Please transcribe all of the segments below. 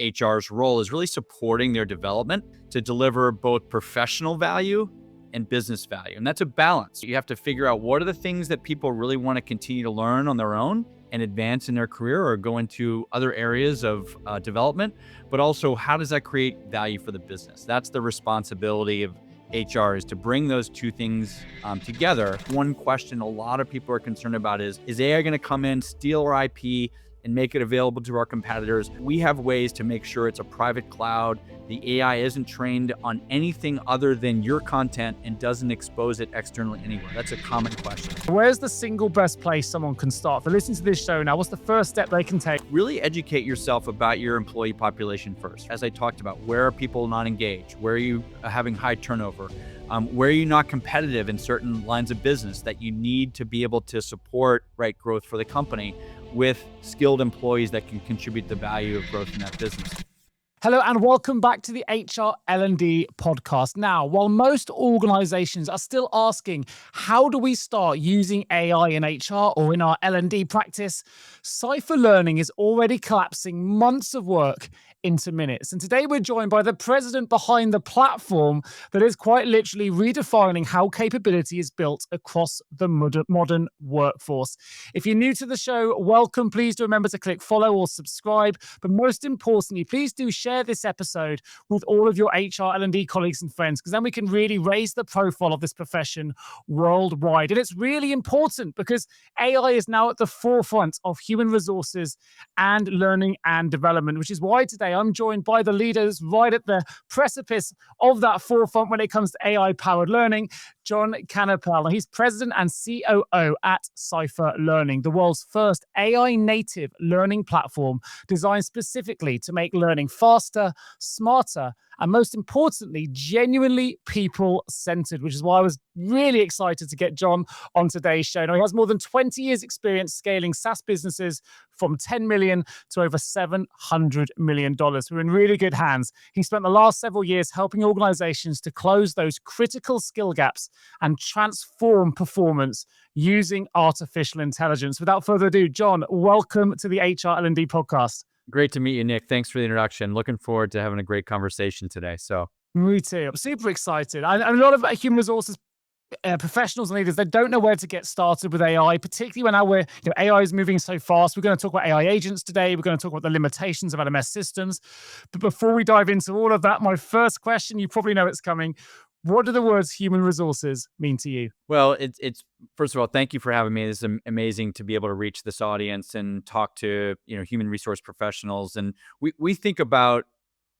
HR's role is really supporting their development to deliver both professional value and business value. And that's a balance. You have to figure out what are the things that people really want to continue to learn on their own and advance in their career or go into other areas of development, but also how does that create value for the business? That's the responsibility of HR, is to bring those two things together. One question a lot of people are concerned about is AI going to come in, steal our IP, and make it available to our competitors? We have ways to make sure it's a private cloud. The AI isn't trained on anything other than your content and doesn't expose it externally anywhere. That's a common question. Where's the single best place someone can start? For listening to this show now, what's the first step they can take? Really educate yourself about your employee population first. As I talked about, where are people not engaged? Where are you having high turnover? Where are you not competitive in certain lines of business that you need to be able to support growth for the company with skilled employees that can contribute the value of growth in that business? Hello and welcome back to the HR L&D Podcast. Now, while most organizations are still asking, how do we start using AI in HR or in our L&D practice? Cypher Learning is already collapsing months of work into minutes. And today we're joined by the president behind the platform that is quite literally redefining how capability is built across the modern workforce. If you're new to the show, welcome. Please do remember to click follow or subscribe. But most importantly, please do share this episode with all of your HR L&D colleagues and friends, because then we can really raise the profile of this profession worldwide. And it's really important because AI is now at the forefront of human resources and learning and development, which is why today I'm joined by the leaders right at the precipice of that forefront when it comes to AI-powered learning, John Kannapell. He's president and COO at Cypher Learning, the world's first AI-native learning platform designed specifically to make learning faster, smarter, and most importantly, genuinely people-centered, which is why I was really excited to get John on today's show. Now, he has more than 20 years experience scaling SaaS businesses from 10 million to over $700 million. We're in really good hands. He spent the last several years helping organizations to close those critical skill gaps and transform performance using artificial intelligence. Without further ado, John, welcome to the HR L&D Podcast. Great to meet you, Nick. Thanks for the introduction. Looking forward to having a great conversation today. Me too. I'm super excited. And a lot of human resources professionals and leaders, they don't know where to get started with AI, particularly when AI is moving so fast. We're going to talk about AI agents today. We're going to talk about the limitations of LMS systems. But before we dive into all of that, my first question, you probably know it's coming. What do the words human resources mean to you? Well, it's first of all, thank you for having me. It's amazing to be able to reach this audience and talk to human resource professionals. And we think about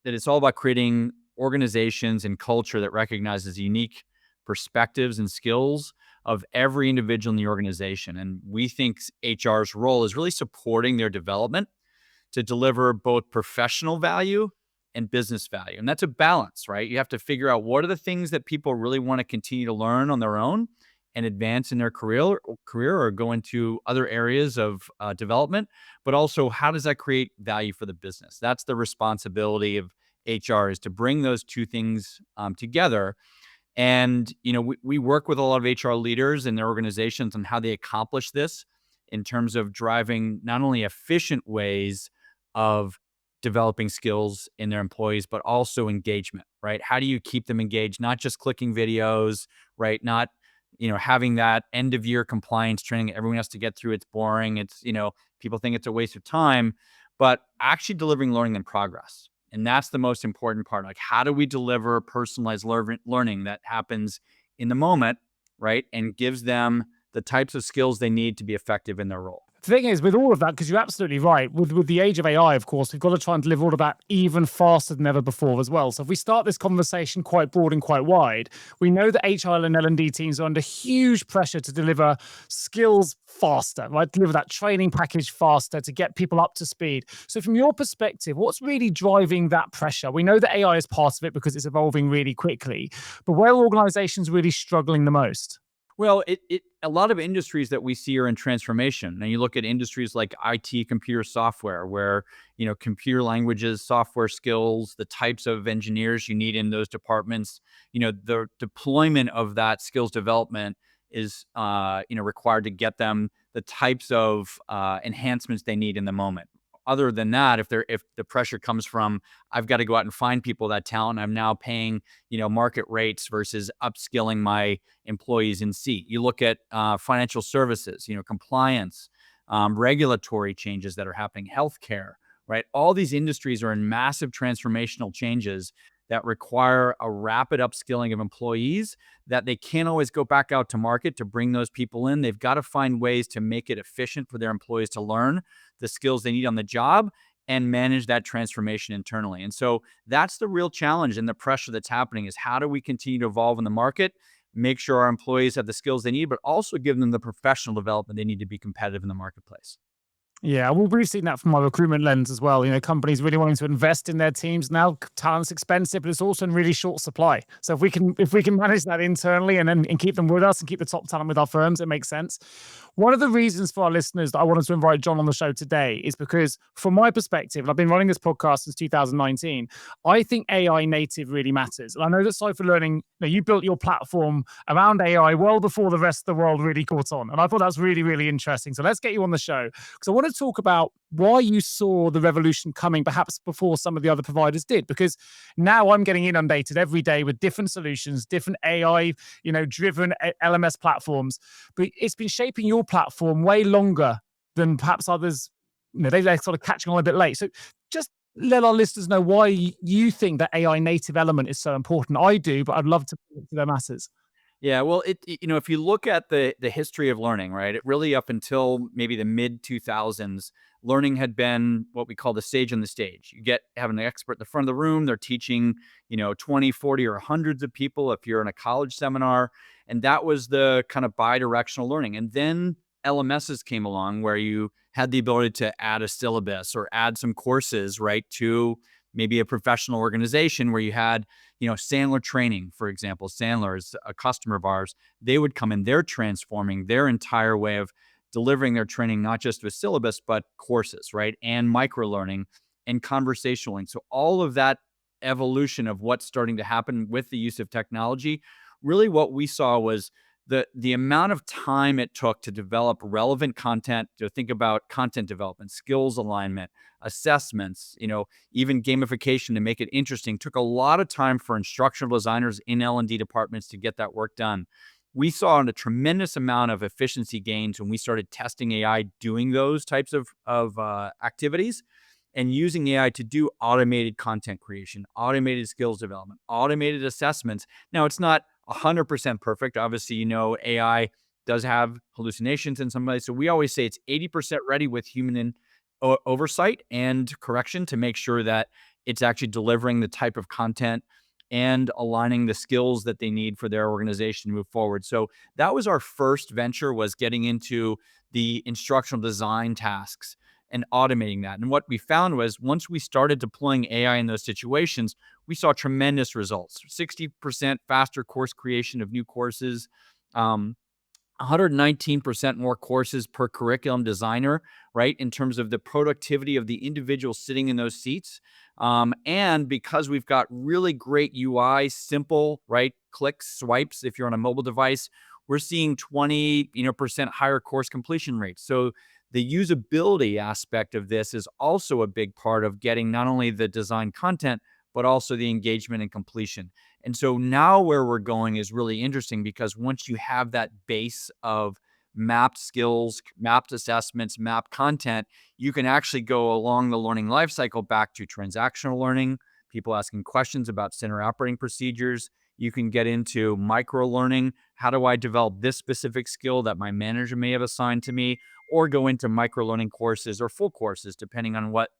that it's all about creating organizations and culture that recognizes unique perspectives and skills of every individual in the organization. And we think HR's role is really supporting their development to deliver both professional value and business value. And that's a balance, right? You have to figure out what are the things that people really want to continue to learn on their own and advance in their career or go into other areas of development, but also how does that create value for the business? That's the responsibility of HR, is to bring those two things together. And, we work with a lot of HR leaders and their organizations on how they accomplish this in terms of driving not only efficient ways of developing skills in their employees, but also engagement, right? How do you keep them engaged? Not just clicking videos, right? Not, having that end of year compliance training everyone has to get through. It's boring. It's, people think it's a waste of time, but actually delivering learning and progress. And that's the most important part. Like, how do we deliver personalized learning that happens in the moment, right? And gives them the types of skills they need to be effective in their role. The thing is, with all of that, because you're absolutely right, with the age of AI, of course, we've got to try and deliver all of that even faster than ever before as well. So if we start this conversation quite broad and quite wide, we know that HR and L&D teams are under huge pressure to deliver skills faster, right? Deliver that training package faster to get people up to speed. So from your perspective, what's really driving that pressure? We know that AI is part of it because it's evolving really quickly, but where are organizations really struggling the most? Well, a lot of industries that we see are in transformation. And you look at industries like IT, computer software, where, computer languages, software skills, the types of engineers you need in those departments, the deployment of that skills development is, required to get them the types of enhancements they need in the moment. other than that, if the pressure comes from, I've got to go out and find people that talent, I'm now paying, market rates versus upskilling my employees in seat. You look at financial services, compliance, regulatory changes that are happening, healthcare, right? All these industries are in massive transformational changes that require a rapid upskilling of employees that they can't always go back out to market to bring those people in. They've got to find ways to make it efficient for their employees to learn the skills they need on the job and manage that transformation internally. And so that's the real challenge and the pressure that's happening is how do we continue to evolve in the market, make sure our employees have the skills they need, but also give them the professional development they need to be competitive in the marketplace. Yeah, well, we've seen that from our recruitment lens as well. Companies really wanting to invest in their teams now. Talent's expensive, but it's also in really short supply. So if we can manage that internally and keep them with us and keep the top talent with our firms, it makes sense. One of the reasons for our listeners that I wanted to invite John on the show today is because, from my perspective, and I've been running this podcast since 2019, I think AI native really matters. And I know that Cypher Learning, you built your platform around AI well before the rest of the world really caught on. And I thought that's really, really interesting. So let's get you on the show because I want to talk about why you saw the revolution coming perhaps before some of the other providers did, because now I'm getting inundated every day with different solutions, different AI, driven LMS platforms, but it's been shaping your platform way longer than perhaps others. They're sort of catching on a bit late. So just let our listeners know why you think that AI native element is so important. I do, but I'd love to put it to the masses. Yeah, well, if you look at the history of learning, right, it really up until maybe the mid 2000s, learning had been what we call the sage on the stage. You have an expert in the front of the room, they're teaching, 20, 40, or hundreds of people if you're in a college seminar, and that was the kind of bi-directional learning. And then LMSs came along where you had the ability to add a syllabus or add some courses, right, to maybe a professional organization where you had Sandler training, for example. Sandler is a customer of ours. They would come in, they're transforming their entire way of delivering their training, not just with syllabus, but courses, right? And microlearning and conversational. So all of that evolution of what's starting to happen with the use of technology, really what we saw was the amount of time it took to develop relevant content, to think about content development, skills alignment, assessments, even gamification to make it interesting, took a lot of time for instructional designers in L&D departments to get that work done. We saw a tremendous amount of efficiency gains when we started testing AI doing those types of activities and using AI to do automated content creation, automated skills development, automated assessments. Now, it's not 100% perfect. Obviously, AI does have hallucinations in some ways. So we always say it's 80% ready with human oversight and correction to make sure that it's actually delivering the type of content and aligning the skills that they need for their organization to move forward. So that was our first venture, was getting into the instructional design tasks and automating that. And what we found was once we started deploying AI in those situations, we saw tremendous results. 60% faster course creation of new courses, 119% more courses per curriculum designer, right? In terms of the productivity of the individual sitting in those seats. And because we've got really great UI, simple, right? Clicks, swipes, if you're on a mobile device, we're seeing 20% higher course completion rates. So the usability aspect of this is also a big part of getting not only the design content, but also the engagement and completion. And so now where we're going is really interesting because once you have that base of mapped skills, mapped assessments, mapped content, you can actually go along the learning lifecycle back to transactional learning, people asking questions about center operating procedures. You can get into micro learning. How do I develop this specific skill that my manager may have assigned to me? Or go into micro learning courses or full courses, depending on what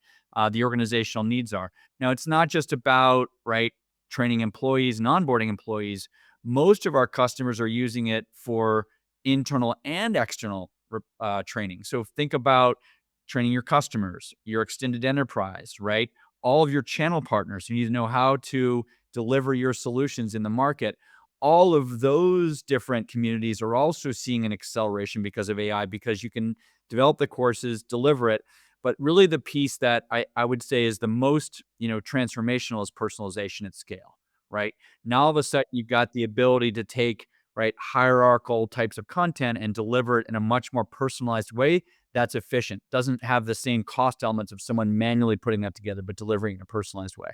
the organizational needs are. Now, it's not just about, right, training employees and onboarding employees. Most of our customers are using it for internal and external training. So think about training your customers, your extended enterprise, right? All of your channel partners who need to know how to deliver your solutions in the market. All of those different communities are also seeing an acceleration because of AI, because you can develop the courses, deliver it. But really the piece that I would say is the most, transformational is personalization at scale, right? Now, all of a sudden, you've got the ability to take, right, hierarchical types of content and deliver it in a much more personalized way that's efficient, doesn't have the same cost elements of someone manually putting that together, but delivering in a personalized way.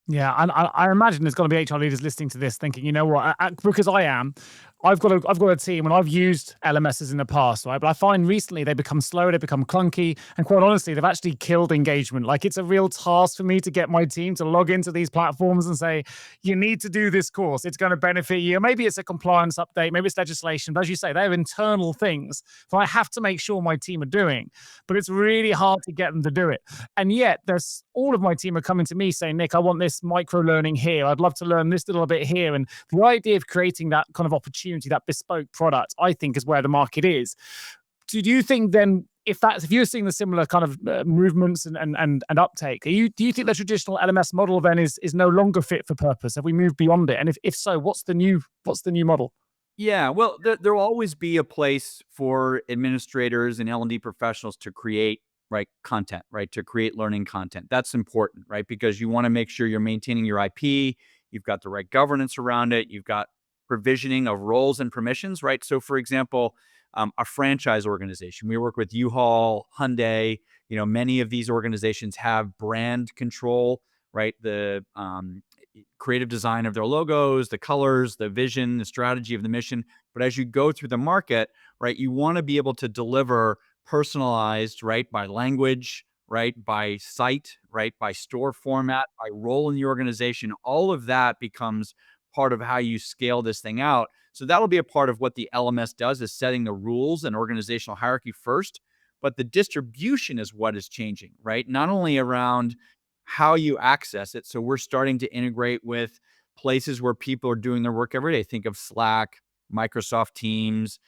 Yeah, and I imagine there's got to be HR leaders listening to this, thinking, you know what? Because I've got a team, and I've used LMSs in the past, right? But I find recently they become slow, they become clunky, and quite honestly, they've actually killed engagement. Like, it's a real task for me to get my team to log into these platforms and say, you need to do this course. It's going to benefit you. Maybe it's a compliance update, maybe it's legislation, but as you say, they're internal things that I have to make sure my team are doing. But it's really hard to get them to do it. And yet, there's all of my team are coming to me saying, Nick, I want this micro learning here. I'd love to learn this little bit here. And the idea of creating that kind of opportunity, that bespoke product, I think is where the market is. Do you think then, if you're seeing the similar kind of movements and uptake, do you think the traditional LMS model then is no longer fit for purpose? Have we moved beyond it? And if so, what's the new model? Yeah, well, there will always be a place for administrators and L&D professionals to create, right, content, right, to create learning content. That's important, right, because you want to make sure you're maintaining your IP, you've got the right governance around it, you've got provisioning of roles and permissions, right? So, for example, a franchise organization, we work with U-Haul, Hyundai. Many of these organizations have brand control, right? The creative design of their logos, the colors, the vision, the strategy of the mission. But as you go through the market, right, you want to be able to deliver personalized, right, by language, right, by site, right, by store format, by role in the organization. All of that becomes part of how you scale this thing out. So that'll be a part of what the LMS does, is setting the rules and organizational hierarchy first. But the distribution is what is changing, right? Not only around how you access it. So we're starting to integrate with places where people are doing their work every day. Think of Slack, Microsoft Teams,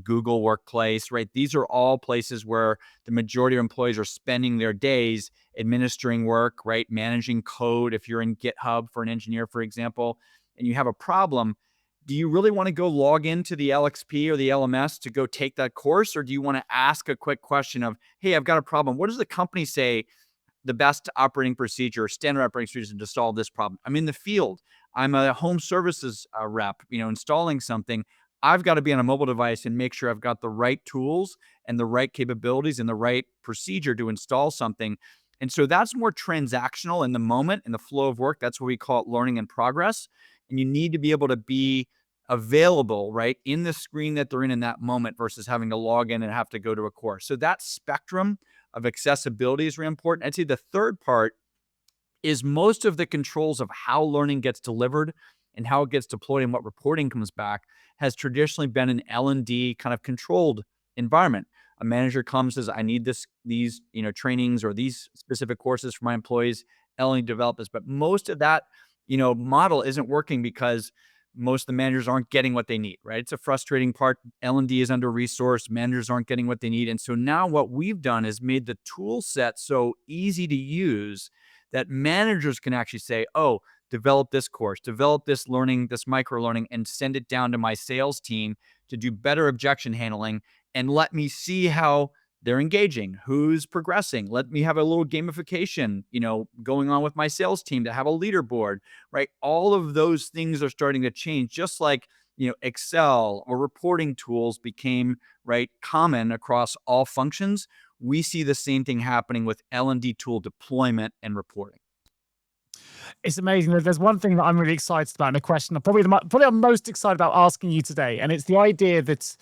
Google Workplace, right? These are all places where the majority of employees are spending their days administering work, right? Managing code. If you're in GitHub for an engineer, for example, and you have a problem, do you really want to go log into the LXP or the LMS to go take that course? Or do you want to ask a quick question of, hey, I've got a problem. What does the company say the best operating procedure, standard operating procedures to solve this problem? I'm in the field. I'm a home services rep, installing something. I've got to be on a mobile device and make sure I've got the right tools and the right capabilities and the right procedure to install something. And so that's more transactional in the moment, in the flow of work. That's what we call it, learning in progress. And you need to be able to be available, right, in the screen that they're in that moment, versus having to log in and have to go to a course. So that spectrum of accessibility is really important. I'd say the third part is most of the controls of how learning gets delivered and how it gets deployed and what reporting comes back has traditionally been an L&D kind of controlled environment. A manager comes, says, I need these trainings or these specific courses for my employees. L&D developers, but most of that model isn't working because most of the managers aren't getting what they need, right? It's a frustrating part. L&D is under resourced. Managers aren't getting what they need. And so now what we've done is made the tool set so easy to use that managers can actually say, oh, develop this course, develop this learning, this micro learning, and send it down to my sales team to do better objection handling, and let me see how they're engaging, who's progressing. Let me have a little gamification, going on with my sales team to have a leaderboard, right? All of those things are starting to change, just like, Excel or reporting tools became, right, common across all functions. We see the same thing happening with L&D tool deployment and reporting. It's amazing. There's one thing that I'm really excited about, and a question probably I'm most excited about asking you today, and it's the idea that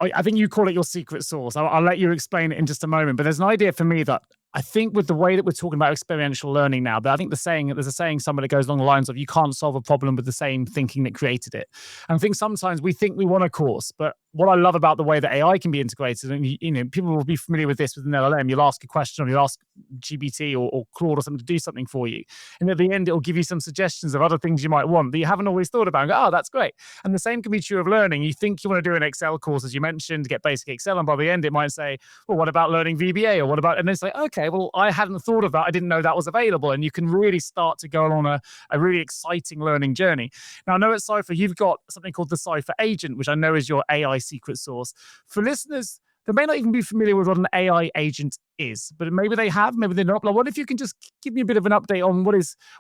I think you call it your secret sauce. I'll let you explain it in just a moment. But there's an idea for me that I think with the way that we're talking about experiential learning now, but I think there's a saying somewhere that goes along the lines of, you can't solve a problem with the same thinking that created it. And I think sometimes we think we want a course, but what I love about the way that AI can be integrated, and people will be familiar with this with an LLM, you'll ask a question or you'll ask GPT or Claude or something to do something for you. And at the end, it'll give you some suggestions of other things you might want that you haven't always thought about and go, oh, that's great. And the same can be true of learning. You think you want to do an Excel course, as you mentioned, get basic Excel. And by the end, it might say, well, what about learning VBA? Or what about, and it's like, okay, well, I hadn't thought of that. I didn't know that was available. And you can really start to go on a really exciting learning journey. Now, I know at Cypher, you've got something called the Cypher Agent, which I know is your AI secret sauce. For listeners that may not even be familiar with what an AI agent is, but maybe they have, maybe they're not. But what if you can just give me a bit of an update on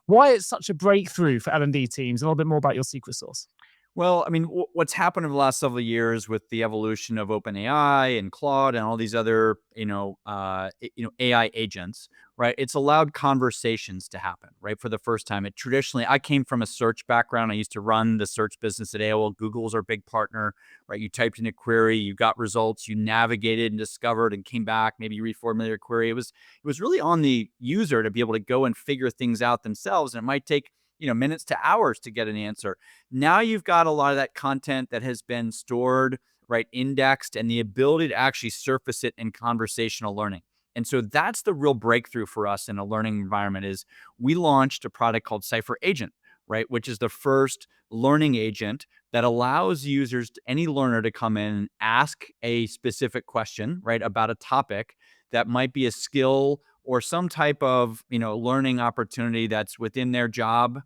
why it's such a breakthrough for L&D teams, and a little bit more about your secret sauce? Well, I mean, what's happened over the last several years with the evolution of OpenAI and Claude and all these other, AI agents, right? It's allowed conversations to happen, right? For the first time. It traditionally, I came from a search background. I used to run the search business at AOL. Google's our big partner, right? You typed in a query, you got results, you navigated and discovered and came back. Maybe you reformulated your query. It was really on the user to be able to go and figure things out themselves, and it might take minutes to hours to get an answer. Now you've got a lot of that content that has been stored, right, indexed, and the ability to actually surface it in conversational learning. And so that's the real breakthrough for us in a learning environment is we launched a product called Cypher Agent, right, which is the first learning agent that allows users, any learner, to come in and ask a specific question, right, about a topic that might be a skill or some type of, learning opportunity that's within their job,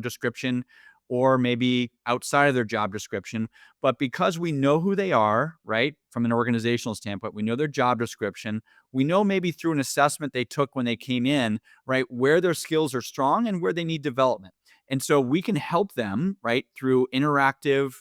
description, or maybe outside of their job description. But because we know who they are, right, from an organizational standpoint, we know their job description, we know maybe through an assessment they took when they came in, right, where their skills are strong and where they need development. And so we can help them, right, through interactive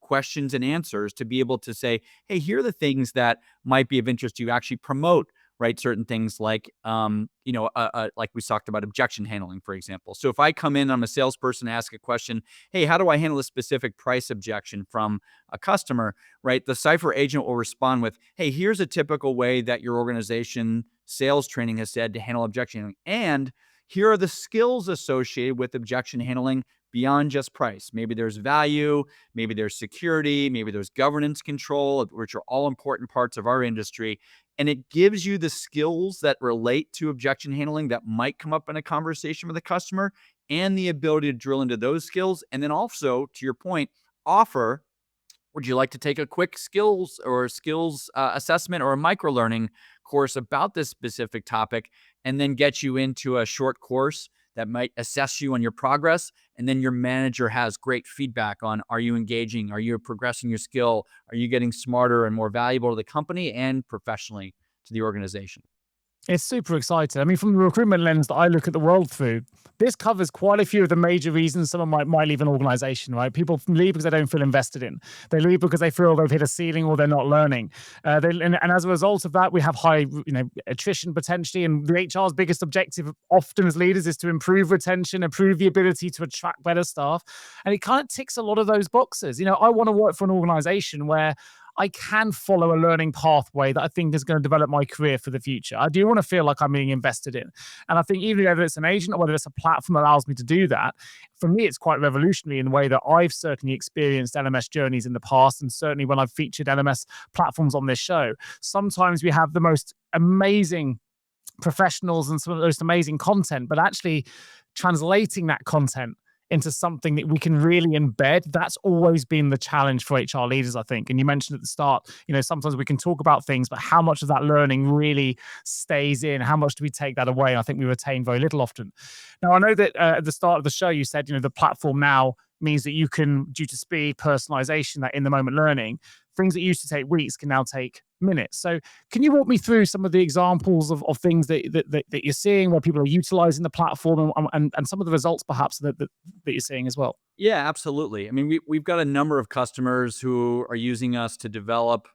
questions and answers to be able to say, hey, here are the things that might be of interest to you. Actually promote, right, certain things like like we talked about objection handling, for example. So if I come in, I'm a salesperson, ask a question, hey, how do I handle a specific price objection from a customer, right? The Cypher agent will respond with, hey, here's a typical way that your organization sales training has said to handle objection handling, and here are the skills associated with objection handling beyond just price. Maybe there's value, maybe there's security, maybe there's governance control, which are all important parts of our industry. And it gives you the skills that relate to objection handling that might come up in a conversation with a customer, and the ability to drill into those skills. And then also, to your point, offer, would you like to take a quick skills assessment or a micro learning course about this specific topic, and then get you into a short course that might assess you on your progress? And then your manager has great feedback on, are you engaging? Are you progressing your skill? Are you getting smarter and more valuable to the company and professionally to the organization? It's super exciting. I mean, from the recruitment lens that I look at the world through, this covers quite a few of the major reasons someone might leave an organization, right? People leave because they don't feel invested in. They leave because they feel they've hit a ceiling or they're not learning. And as a result of that, we have high, attrition potentially. And the HR's biggest objective often as leaders is to improve retention, improve the ability to attract better staff. And it kind of ticks a lot of those boxes. I want to work for an organization where I can follow a learning pathway that I think is going to develop my career for the future. I do want to feel like I'm being invested in. And I think even whether it's an agent or whether it's a platform that allows me to do that, for me, it's quite revolutionary in the way that I've certainly experienced LMS journeys in the past. And certainly when I've featured LMS platforms on this show, sometimes we have the most amazing professionals and some of the most amazing content, but actually translating that content into something that we can really embed, that's always been the challenge for HR leaders, I think. And you mentioned at the start, sometimes we can talk about things, but how much of that learning really stays in? How much do we take that away? I think we retain very little often. Now, I know that at the start of the show, you said, the platform now means that you can, due to speed, personalization, that in the moment learning, things that used to take weeks can now take minutes. So can you walk me through some of the examples of things that you're seeing where people are utilizing the platform, and some of the results perhaps that you're seeing as well? Yeah, absolutely. I mean, we've got a number of customers who are using us to develop,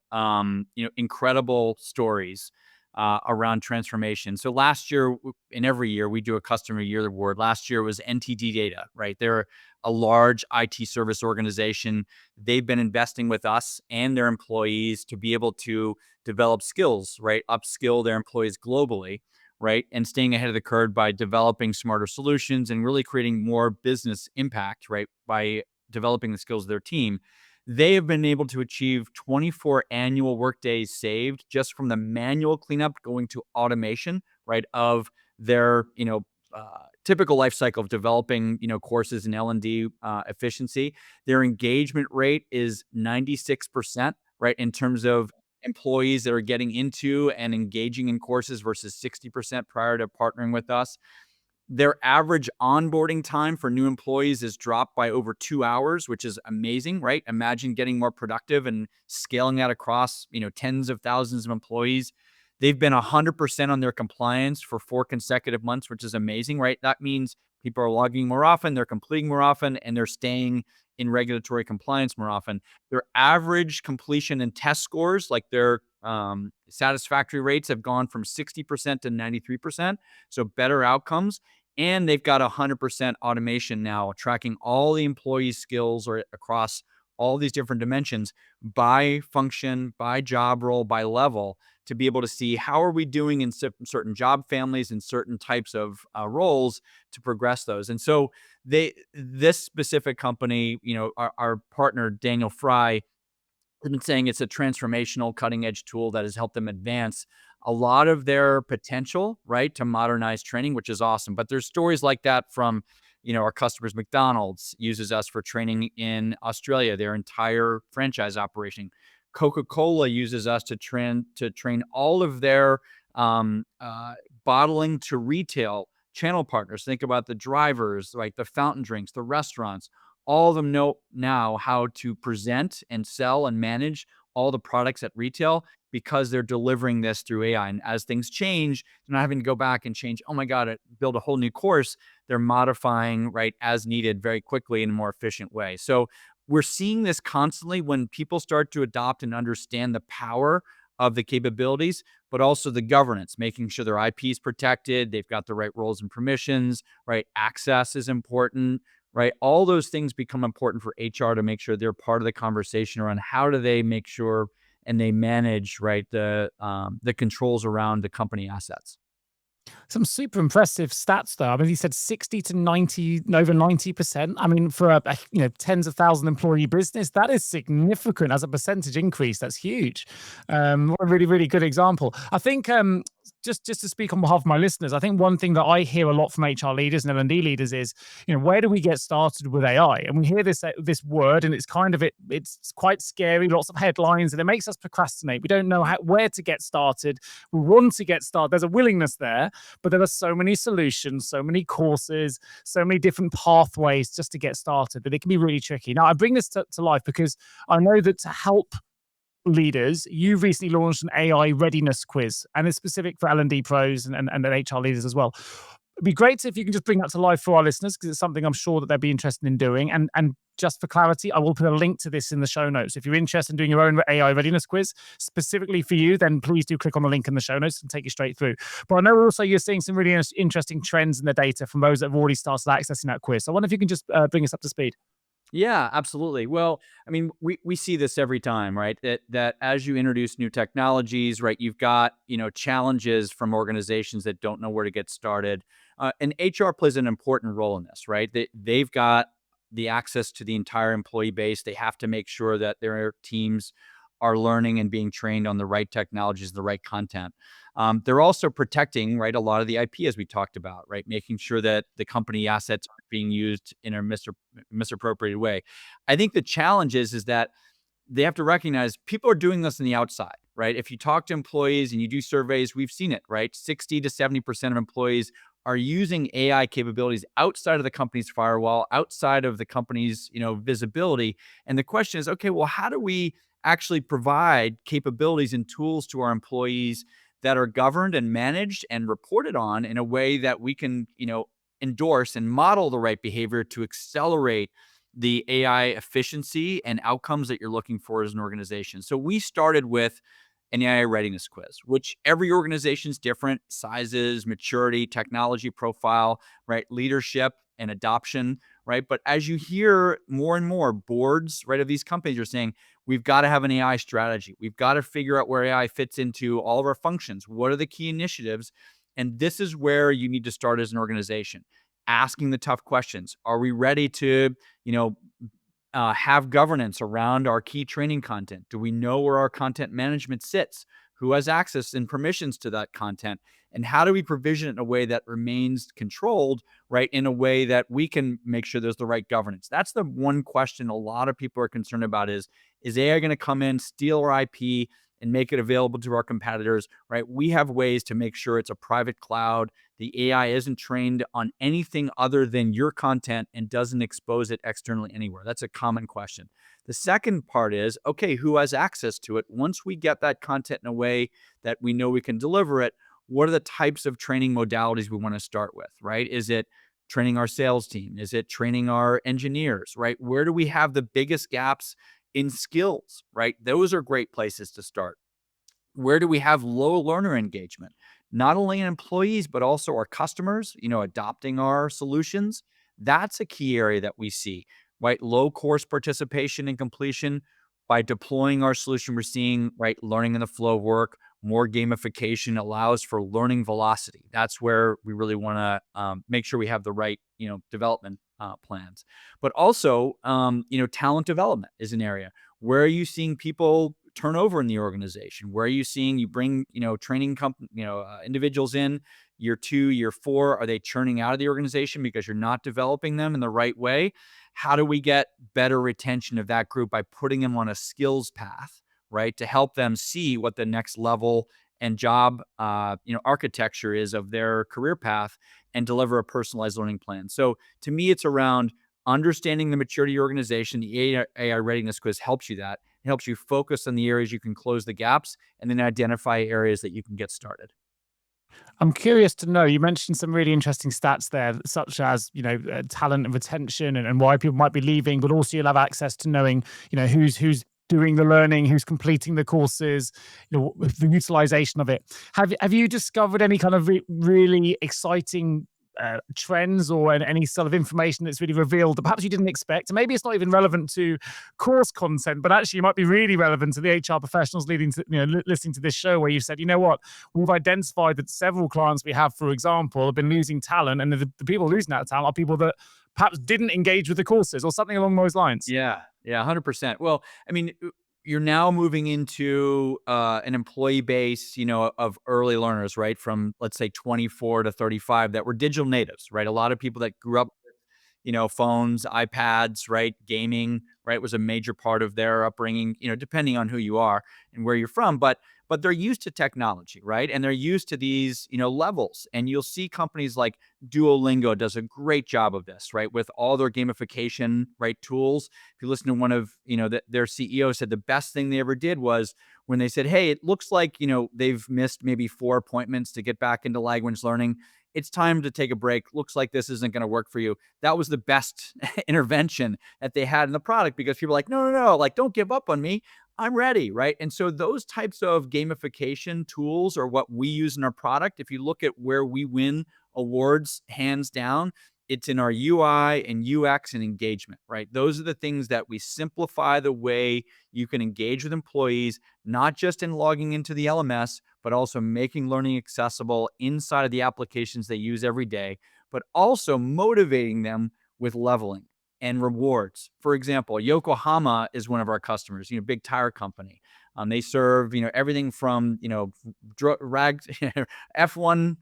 incredible stories around transformation. So last year, and every year, we do a customer year award. Last year was NTT Data, right? They're a large IT service organization. They've been investing with us and their employees to be able to develop skills, right? Upskill their employees globally, right? And staying ahead of the curve by developing smarter solutions and really creating more business impact, right? By developing the skills of their team. They have been able to achieve 24 annual workdays saved just from the manual cleanup going to automation, right? Of their, typical life cycle of developing, courses in L&D efficiency. Their engagement rate is 96%, right? In terms of employees that are getting into and engaging in courses versus 60% prior to partnering with us. Their average onboarding time for new employees is dropped by over 2 hours, which is amazing, right? Imagine getting more productive and scaling that across, tens of thousands of employees. They've been 100% on their compliance for 4 consecutive months, which is amazing, right? That means People are logging more often, they're completing more often, and they're staying in regulatory compliance more often. Their average completion and test scores, like their satisfactory rates, have gone from 60% to 93%. So better outcomes. And they've got 100% automation now, tracking all the employee skills or across all these different dimensions by function, by job role, by level, to be able to see how are we doing in certain job families and certain types of roles to progress those. And so this specific company, our partner Daniel Fry, has been saying it's a transformational cutting edge tool that has helped them advance a lot of their potential, right, to modernize training, which is awesome. But there's stories like that from, our customers. McDonald's uses us for training in Australia, their entire franchise operation. Coca-Cola uses us to train all of their bottling to retail channel partners. Think about the drivers, right, the fountain drinks, the restaurants. All of them know now how to present and sell and manage all the products at retail because they're delivering this through AI. And as things change, they're not having to go back and change, oh my God, build a whole new course. They're modifying, right, as needed very quickly in a more efficient way. So we're seeing this constantly when people start to adopt and understand the power of the capabilities, but also the governance, making sure their IP is protected, they've got the right roles and permissions, right? Access is important, right? All those things become important for HR to make sure they're part of the conversation around how do they make sure and they manage, right, the controls around the company assets. Some super impressive stats, though. I mean, he said 60 to 90, over 90%. I mean, for a tens of thousand employee business, that is significant as a percentage increase. That's huge. What a really, really good example. I think just to speak on behalf of my listeners, I think one thing that I hear a lot from HR leaders and L&D leaders is, where do we get started with AI? And we hear this word, and it's kind of it's quite scary, lots of headlines, and it makes us procrastinate. We don't know where to get started. We want to get started. There's a willingness there, but there are so many solutions, so many courses, so many different pathways just to get started that it can be really tricky. Now, I bring this to life because I know that to help leaders, you've recently launched an AI readiness quiz, and it's specific for L&D pros and HR leaders as well. It'd be great if you can just bring that to life for our listeners, because it's something I'm sure that they'd be interested in doing. And just for clarity, I will put a link to this in the show notes. If you're interested in doing your own AI readiness quiz specifically for you, then please do click on the link in the show notes and take you straight through. But I know also you're seeing some really interesting trends in the data from those that have already started accessing that quiz. So I wonder if you can just bring us up to speed. Yeah, absolutely. Well, I mean, we see this every time, right? That as you introduce new technologies, right, you've got, challenges from organizations that don't know where to get started. And HR plays an important role in this, right? They've got the access to the entire employee base. They have to make sure that their teams are learning and being trained on the right technologies, the right content. They're also protecting, right, a lot of the IP, as we talked about, right, making sure that the company assets aren't being used in a misappropriated way. I think the challenge is that they have to recognize people are doing this on the outside, right? If you talk to employees and you do surveys, we've seen it, right? 60 to 70% of employees are using AI capabilities outside of the company's firewall, outside of the company's, visibility. And the question is, okay, well, how do we actually provide capabilities and tools to our employees that are governed and managed and reported on in a way that we can, endorse and model the right behavior to accelerate the AI efficiency and outcomes that you're looking for as an organization. So we started with an AI readiness quiz, which every organization is different, sizes, maturity, technology profile, right, leadership and adoption, right? But as you hear more and more boards, right, of these companies are saying, we've got to have an AI strategy. We've got to figure out where AI fits into all of our functions. What are the key initiatives? And this is where you need to start as an organization, asking the tough questions. Are we ready to, have governance around our key training content? Do we know where our content management sits? Who has access and permissions to that content? And how do we provision it in a way that remains controlled, right? In a way that we can make sure there's the right governance. That's the one question a lot of people are concerned about is AI going to come in, steal our IP, and make it available to our competitors, right? We have ways to make sure it's a private cloud. The AI isn't trained on anything other than your content and doesn't expose it externally anywhere. That's a common question. The second part is, okay, who has access to it? Once we get that content in a way that we know we can deliver it, what are the types of training modalities we want to start with, right? Is it training our sales team? Is it training our engineers, right? Where do we have the biggest gaps in skills, right? Those are great places to start. Where do we have low learner engagement? Not only in employees, but also our customers, adopting our solutions. That's a key area that we see, right? Low course participation and completion. By deploying our solution, we're seeing, right, learning in the flow of work, more gamification allows for learning velocity. That's where we really want to make sure we have the right, development plans. But also, talent development is an area. Where are you seeing people turnover in the organization? Where are you seeing you bring, training individuals in year 2, year 4? Are they churning out of the organization because you're not developing them in the right way? How do we get better retention of that group by putting them on a skills path, right? To help them see what the next level and job, architecture is of their career path and deliver a personalized learning plan. So to me, it's around understanding the maturity of your organization. The AI readiness quiz helps you that. It helps you focus on the areas you can close the gaps and then identify areas that you can get started. I'm curious to know, you mentioned some really interesting stats there, such as, talent and retention and why people might be leaving, but also you'll have access to knowing, who's doing the learning, who's completing the courses, the utilization of it. Have you discovered any kind of really exciting trends or any sort of information that's really revealed that perhaps you didn't expect? And maybe it's not even relevant to course content, but actually it might be really relevant to the HR professionals leading to, listening to this show, where you've said, you know what, we've identified that several clients we have, for example, have been losing talent, and the people losing that talent are people that perhaps didn't engage with the courses or something along those lines. Yeah, 100%. Well, I mean, you're now moving into an employee base, of early learners, right? From, let's say, 24 to 35 that were digital natives, right? A lot of people that grew up with, phones, iPads, right? Gaming, right? Was a major part of their upbringing, depending on who you are and where you're from. But they're used to technology, right? And they're used to these, levels. And you'll see companies like Duolingo does a great job of this, right? With all their gamification, right, tools. If you listen to one of, their CEO said the best thing they ever did was when they said, hey, it looks like, they've missed maybe 4 appointments to get back into language learning. It's time to take a break. Looks like this isn't going to work for you. That was the best intervention that they had in the product, because people are like, no, like, don't give up on me. I'm ready, right? And so those types of gamification tools are what we use in our product. If you look at where we win awards, hands down, it's in our UI and UX and engagement, right? Those are the things that we simplify the way you can engage with employees, not just in logging into the LMS, but also making learning accessible inside of the applications they use every day, but also motivating them with leveling and rewards. For example, Yokohama is one of our customers, big tire company. They serve, everything from, F1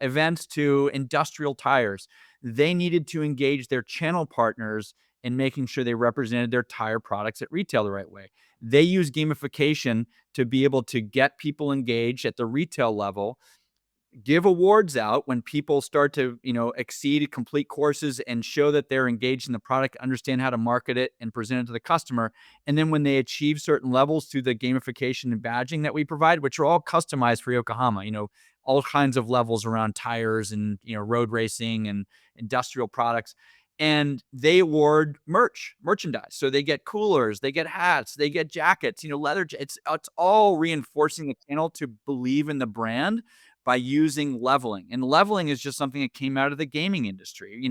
events to industrial tires. They needed to engage their channel partners in making sure they represented their tire products at retail the right way. They use gamification to be able to get people engaged at the retail level, give awards out when people start to, exceed complete courses and show that they're engaged in the product, understand how to market it and present it to the customer. And then when they achieve certain levels through the gamification and badging that we provide, which are all customized for Yokohama, all kinds of levels around tires and, road racing and industrial products. And they award merchandise. So they get coolers, they get hats, they get jackets, leather. It's all reinforcing the channel to believe in the brand by using leveling. And leveling is just something that came out of the gaming industry.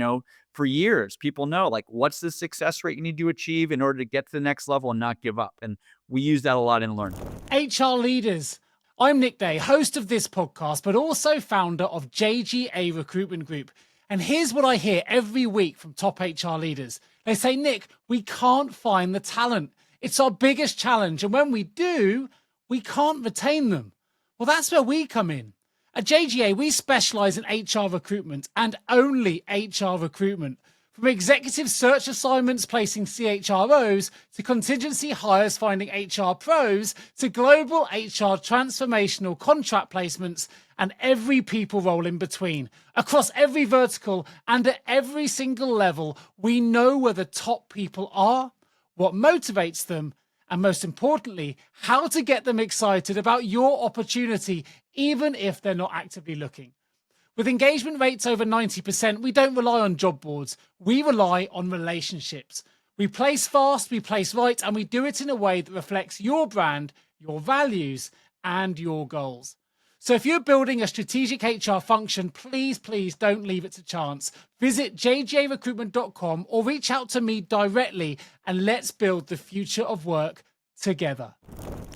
For years, people know, like, what's the success rate you need to achieve in order to get to the next level and not give up. And we use that a lot in learning. HR leaders. I'm Nick Day, host of this podcast, but also founder of JGA Recruitment Group. And here's what I hear every week from top HR leaders. They say, Nick, we can't find the talent. It's our biggest challenge. And when we do, we can't retain them. Well, that's where we come in. At JGA, we specialize in HR recruitment and only HR recruitment. From executive search assignments placing CHROs, to contingency hires finding HR pros, to global HR transformational contract placements, and every people role in between. Across every vertical and at every single level, we know where the top people are, what motivates them, and most importantly, how to get them excited about your opportunity, even if they're not actively looking. With engagement rates over 90%, we don't rely on job boards. We rely on relationships. We place fast, we place right, and we do it in a way that reflects your brand, your values, and your goals. So if you're building a strategic HR function, please don't leave it to chance. Visit jjrecruitment.com or reach out to me directly and let's build the future of work together.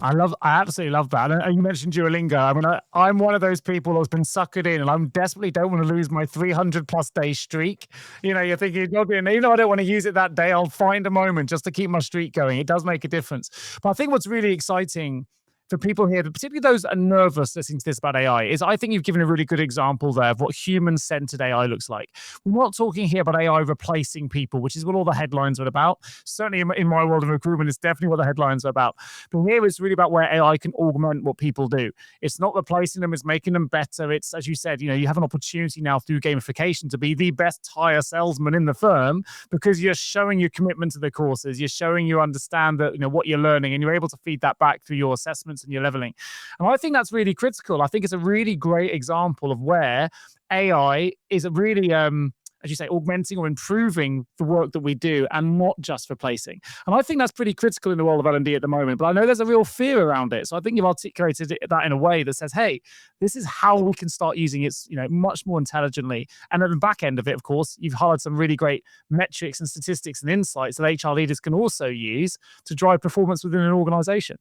I absolutely love that. And you mentioned Duolingo. I mean, I'm one of those people who's been suckered in, and I desperately don't want to lose my 300+ day streak. You're thinking, okay, even though I don't want to use it that day, I'll find a moment just to keep my streak going. It does make a difference. But I think what's really exciting for people here, particularly those that are nervous listening to this about AI, is I think you've given a really good example there of what human-centered AI looks like. We're not talking here about AI replacing people, which is what all the headlines are about. Certainly in my world of recruitment, it's definitely what the headlines are about. But here it's really about where AI can augment what people do. It's not replacing them, it's making them better. It's, as you said, you have an opportunity now through gamification to be the best tire salesman in the firm because you're showing your commitment to the courses, you're showing you understand that what you're learning, and you're able to feed that back through your assessments and your leveling. And I think that's really critical. I think it's a really great example of where AI is really, as you say, augmenting or improving the work that we do and not just replacing. And I think that's pretty critical in the world of L&D at the moment. But I know there's a real fear around it. So I think you've articulated that in a way that says, hey, this is how we can start using it, much more intelligently. And at the back end of it, of course, you've highlighted some really great metrics and statistics and insights that HR leaders can also use to drive performance within an organization.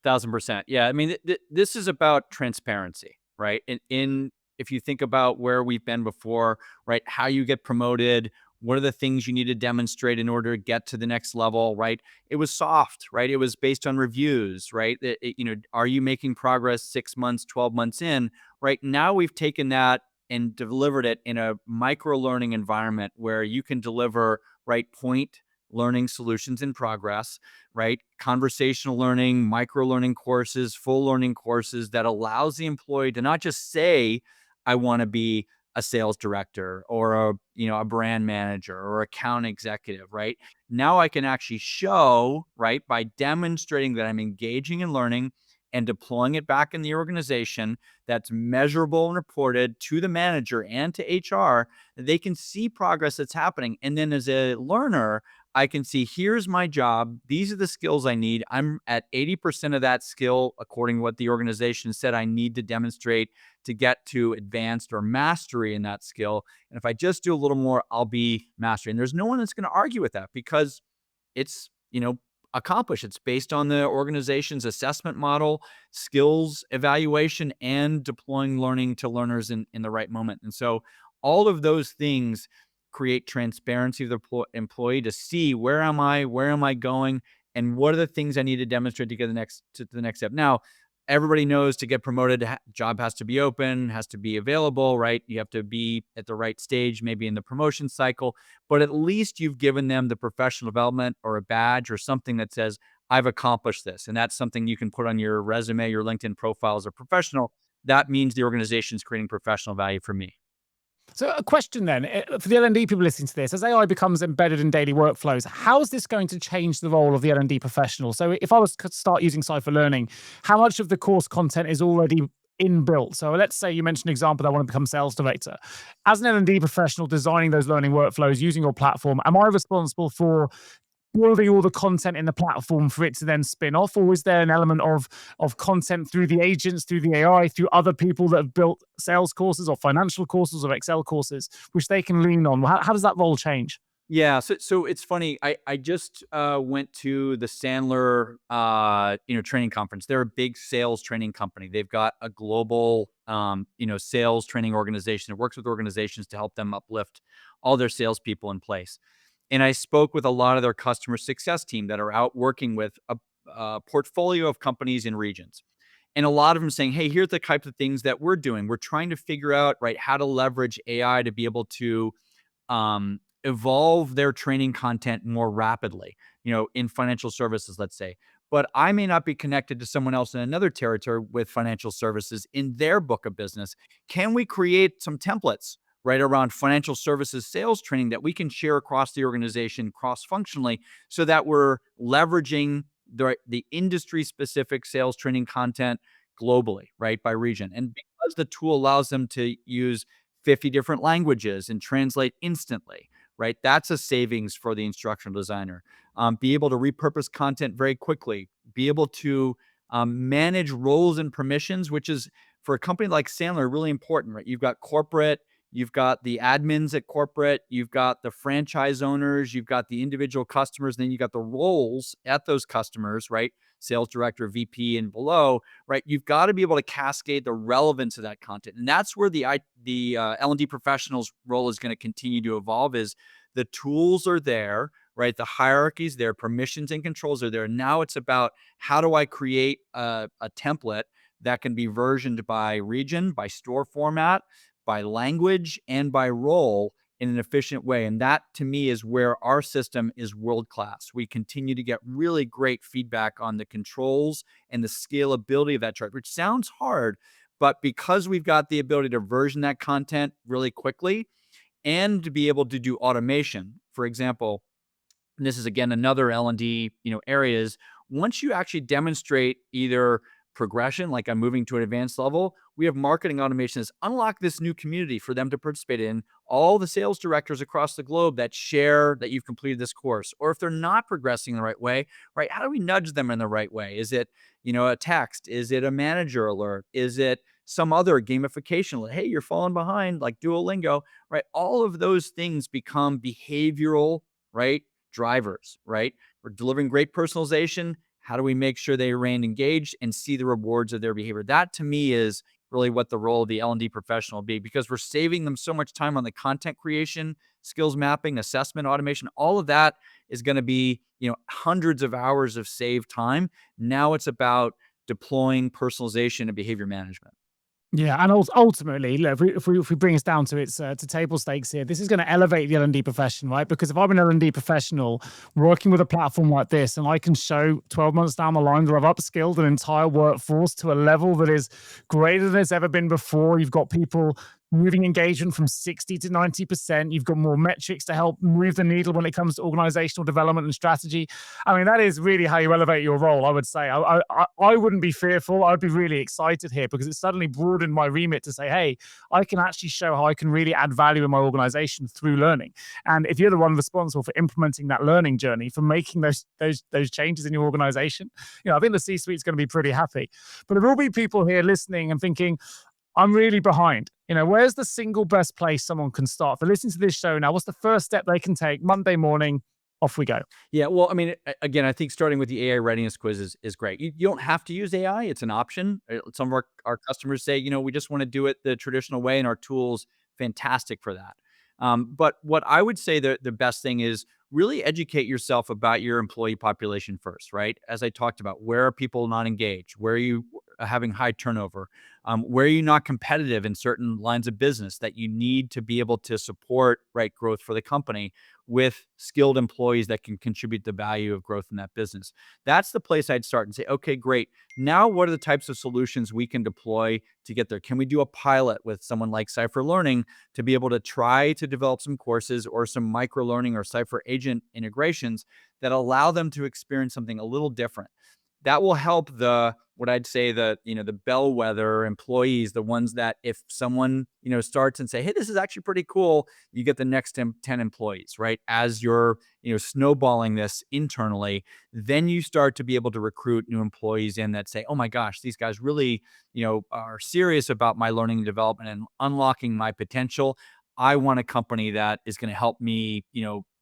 1,000%. Yeah. I mean, this is about transparency, right? If you think about where we've been before, right? How you get promoted, what are the things you need to demonstrate in order to get to the next level, right? It was soft, right? It was based on reviews, right? Are you making progress 6 months, 12 months in, right? Now we've taken that and delivered it in a micro learning environment where you can deliver, right, point learning solutions in progress, right? Conversational learning, micro learning courses, full learning courses that allows the employee to not just say, I want to be a sales director or a brand manager or account executive, right? Now I can actually show, right, by demonstrating that I'm engaging in learning and deploying it back in the organization that's measurable and reported to the manager and to HR, they can see progress that's happening. And then as a learner, I can see, here's my job. These are the skills I need. I'm at 80% of that skill, according to what the organization said I need to demonstrate to get to advanced or mastery in that skill. And if I just do a little more, I'll be mastery. And there's no one that's going to argue with that because it's, accomplished. It's based on the organization's assessment model, skills evaluation, and deploying learning to learners in the right moment. And so all of those things create transparency of the employee to see, where am I going, and what are the things I need to demonstrate to get to the next step. Now, everybody knows to get promoted, job has to be open, has to be available, right? You have to be at the right stage, maybe in the promotion cycle, but at least you've given them the professional development or a badge or something that says, I've accomplished this. And that's something you can put on your resume, your LinkedIn profile as a professional. That means the organization is creating professional value for me. So a question then, for the L&D people listening to this, as AI becomes embedded in daily workflows, how is this going to change the role of the L&D professional? So if I was to start using Cypher Learning, how much of the course content is already inbuilt? So let's say you mentioned an example that I want to become sales director. As an L&D professional designing those learning workflows using your platform, am I responsible for building all the content in the platform for it to then spin off, or is there an element of content through the agents, through the AI, through other people that have built sales courses or financial courses or Excel courses, which they can lean on? How does that role change? Yeah, so it's funny. I just went to the Sandler training conference. They're a big sales training company. They've got a global sales training organization that works with organizations to help them uplift all their salespeople in place. And I spoke with a lot of their customer success team that are out working with a portfolio of companies in regions. And a lot of them saying, hey, here's the types of things that we're doing. We're trying to figure out, right, how to leverage AI to be able to evolve their training content more rapidly, in financial services, let's say. But I may not be connected to someone else in another territory with financial services in their book of business. Can we create some templates, right, around financial services sales training that we can share across the organization cross-functionally so that we're leveraging the industry-specific sales training content globally, right, by region? And because the tool allows them to use 50 different languages and translate instantly, right? That's a savings for the instructional designer. Be able to repurpose content very quickly, be able to manage roles and permissions, which is for a company like Sandler really important, right? You've got corporate, you've got the admins at corporate, you've got the franchise owners, you've got the individual customers, and then you got the roles at those customers, right? Sales director, VP, and below, right? You've got to be able to cascade the relevance of that content, and that's where the L&D professional's role is going to continue to evolve. Is the tools are there, right? The hierarchies there, permissions and controls are there. Now it's about how do I create a template that can be versioned by region, by store format, by language, and by role in an efficient way. And that to me is where our system is world class. We continue to get really great feedback on the controls and the scalability of that chart, which sounds hard, but because we've got the ability to version that content really quickly and to be able to do automation, for example, and this is again another L&D area, is once you actually demonstrate either progression, like I'm moving to an advanced level, we have marketing automation that's unlock this new community for them to participate in. All the sales directors across the globe that share that you've completed this course, or if they're not progressing the right way, right? How do we nudge them in the right way? Is it a text? Is it a manager alert? Is it some other gamification? Hey, you're falling behind, like Duolingo, right? All of those things become behavioral, right? Drivers, right? We're delivering great personalization. How do we make sure they remain engaged and see the rewards of their behavior? That to me is really what the role of the L&D professional will be, because we're saving them so much time on the content creation, skills mapping, assessment, automation. All of that is going to be, hundreds of hours of saved time. Now it's about deploying personalization and behavior management. Yeah, and ultimately, look, if we bring us down to its to table stakes here, this is going to elevate the L&D profession, right? Because if I'm an L&D professional working with a platform like this, and I can show 12 months down the line that I've upskilled an entire workforce to a level that is greater than it's ever been before. You've got people moving engagement from 60 to 90%. You've got more metrics to help move the needle when it comes to organizational development and strategy. I mean, that is really how you elevate your role, I would say. I wouldn't be fearful. I'd be really excited here because it suddenly broadened my remit to say, hey, I can actually show how I can really add value in my organization through learning. And if you're the one responsible for implementing that learning journey, for making those changes in your organization, I think the C-suite is going to be pretty happy. But there will be people here listening and thinking, I'm really behind. Where's the single best place someone can start? If they're listening to this show now, what's the first step they can take Monday morning? Off we go. Yeah, well, I mean, again, I think starting with the AI readiness quiz is great. You don't have to use AI; it's an option. Some of our customers say, we just want to do it the traditional way, and our tools fantastic for that. But what I would say the best thing is really educate yourself about your employee population first, right? As I talked about, where are people not engaged? Where are you having high turnover? Where are you not competitive in certain lines of business that you need to be able to support right growth for the company with skilled employees that can contribute the value of growth in that business? That's the place I'd start and say, okay, great. Now, what are the types of solutions we can deploy to get there? Can we do a pilot with someone like Cypher Learning to be able to try to develop some courses or some microlearning or Cypher agent integrations that allow them to experience something a little different? That will help what I'd say the bellwether employees, the ones that if someone starts and say, hey, this is actually pretty cool, you get the next 10 employees, right? As you're snowballing this internally, then you start to be able to recruit new employees in that say, oh my gosh, these guys really are serious about my learning and development and unlocking my potential. I want a company that is going to help me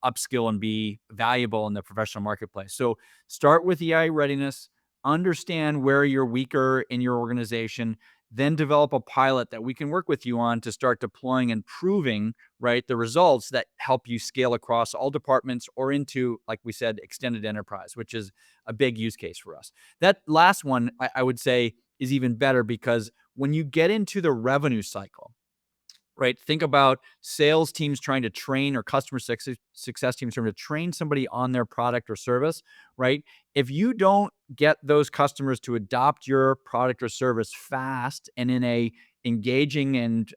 upskill and be valuable in the professional marketplace. So start with EI readiness, understand where you're weaker in your organization, then develop a pilot that we can work with you on to start deploying and proving, right, the results that help you scale across all departments or into, like we said, extended enterprise, which is a big use case for us. That last one, I would say, is even better because when you get into the revenue cycle, right? Think about sales teams trying to train or customer success teams trying to train somebody on their product or service, right? If you don't get those customers to adopt your product or service fast and in a engaging and